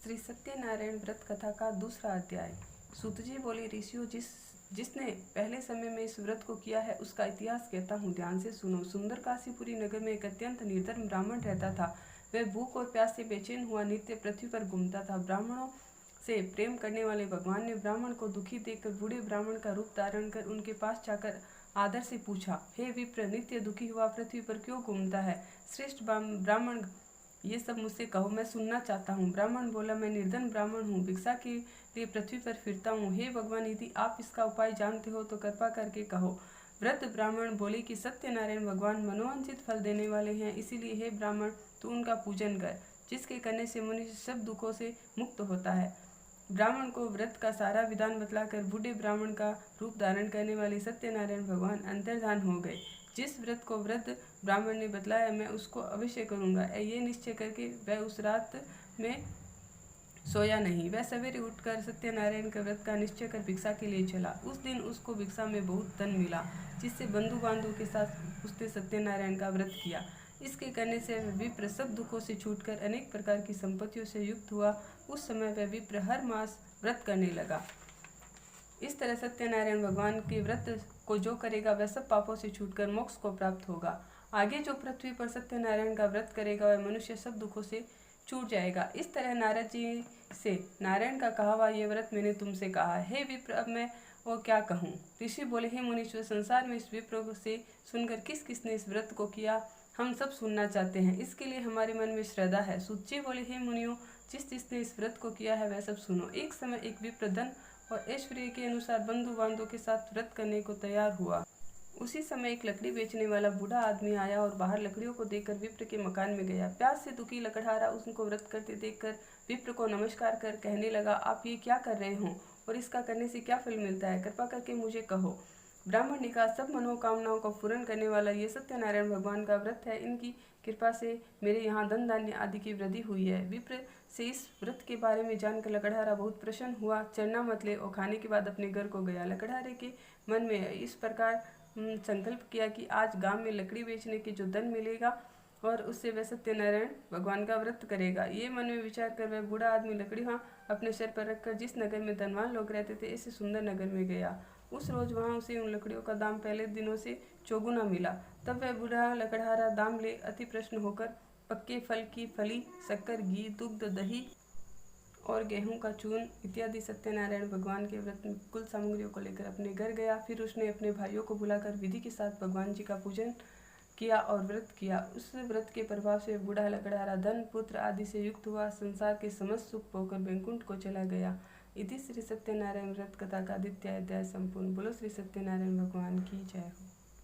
श्री सत्यनारायण व्रत कथा का दूसरा अध्याय। सूत जी बोले, ऋषियों, जिसने पहले समय में इस व्रत को किया है उसका इतिहास कहता हूँ, ध्यान से सुनो। सुंदर काशीपुरी नगर में एक अत्यंत निर्धन ब्राह्मण रहता था। वह भूख और प्यास से बेचैन हुआ नित्य पृथ्वी पर घूमता था। ब्राह्मणों से प्रेम करने वाले भगवान ने ब्राह्मण को दुखी देखकर बूढ़े ब्राह्मण का रूप धारण कर उनके पास जाकर आदर से पूछा, हे विप्र, नित्य दुखी हुआ पृथ्वी पर क्यों घूमता है? श्रेष्ठ ब्राह्मण, ये सब मुझसे कहो, मैं सुनना चाहता हूँ। ब्राह्मण बोला, मैं निर्धन ब्राह्मण हूँ, भिक्षा के लिए पृथ्वी पर फिरता हूँ। हे भगवान, यदि आप इसका उपाय जानते हो तो कृपा करके कहो। वृद्ध ब्राह्मण बोले कि सत्यनारायण भगवान मनोवांछित फल देने वाले हैं, इसीलिए हे ब्राह्मण, तू उनका पूजन कर, जिसके करने से मनुष्य सब दुखों से मुक्त होता है। ब्राह्मण को व्रत का सारा विधान बतलाकर बूढ़े ब्राह्मण का रूप धारण करने वाले सत्यनारायण भगवान अंतर्धान हो गए। जिस व्रत को वृद्ध ब्राह्मण ने बतलाया, मैं उसको अवश्य करूँगा, ये निश्चय करके वह उस रात में सोया नहीं। वह सवेरे उठकर सत्यनारायण के व्रत का निश्चय कर भिक्षा के लिए चला। उस दिन उसको भिक्षा में बहुत धन मिला, जिससे बंधु बांधवों के साथ उसने सत्यनारायण का व्रत किया। इसके करने से वह विप्र सब दुखों से छूटकर अनेक प्रकार की संपत्तियों से युक्त हुआ। उस समय वह विप्र हर मास व्रत करने लगा। इस तरह सत्यनारायण भगवान के व्रत को जो करेगा वह सब पापों से छूटकर मोक्ष को प्राप्त होगा। आगे जो पृथ्वी पर सत्यनारायण का व्रत करेगा वह मनुष्य सब दुखों से छूट जाएगा। इस तरह नारद जी से नारायण का कहा हुआ ये व्रत मैंने तुमसे कहा। हे विप्र, अब मैं वो क्या कहूँ? ऋषि बोले, हे मुनीश्वर, संसार में इस विप्र से सुनकर किस किसने इस व्रत को किया, हम सब सुनना चाहते हैं। इसके लिए हमारे मन में श्रद्धा है। सूत जी बोले, हे मुनियों, जिसने इस व्रत को किया है वह सब सुनो। एक समय एक विप्र धन और ऐश्वर्य के अनुसार बंधु बांधवों के साथ व्रत करने को तैयार हुआ। उसी समय एक लकड़ी बेचने वाला बूढ़ा आदमी आया और बाहर लकड़ियों को देखकर विप्र के मकान में गया। प्यास से दुखी लकड़हारा उनको व्रत करते देखकर विप्र को नमस्कार कर कहने लगा, आप ये क्या कर रहे हो और इसका करने से क्या फल मिलता है? कृपा करके मुझे कहो। ब्राह्मण ने कहा, सब मनोकामनाओं को पूर्ण करने वाला ये सत्यनारायण भगवान का व्रत है। इनकी कृपा से मेरे यहाँ धन धान्य आदि की वृद्धि हुई है। विप्र से इस व्रत के बारे में जानकर लकड़हारा बहुत प्रसन्न हुआ। चरना मत ले और खाने के बाद अपने घर को गया। लकड़हारे के मन में इस प्रकार संकल्प किया कि आज गांव में लकड़ी बेचने के जो धन मिलेगा और उससे वह सत्यनारायण भगवान का व्रत करेगा। ये मन में विचार कर वह बूढ़ा आदमी लकड़ी अपने सिर पर रखकर जिस नगर में धनवान लोग रहते थे ऐसे सुंदर नगर में गया। उस रोज वहां उसे उन लकड़ियों का दाम पहले दिनों से चौगुना मिला। तब वह बूढ़ा लकड़हारा दाम ले अति प्रसन्न होकर पक्के फल की फली, शक्कर, घी, दुग्ध, दही और गेहूं का चूर्ण इत्यादि सत्यनारायण भगवान के व्रत में कुल सामग्रियों को लेकर अपने घर गया। फिर उसने अपने भाइयों को बुलाकर विधि के साथ भगवान जी का पूजन किया और व्रत किया। उस व्रत के प्रभाव से बूढ़ा लकड़हारा धन, पुत्र आदि से युक्त हुआ। संसार के समस्त सुख पाकर वैकुंठ को चला गया। इति श्री सत्यनारायण व्रत कथा का द्वितीय अध्याय संपूर्ण। बोलो श्री सत्यनारायण भगवान की जय हो।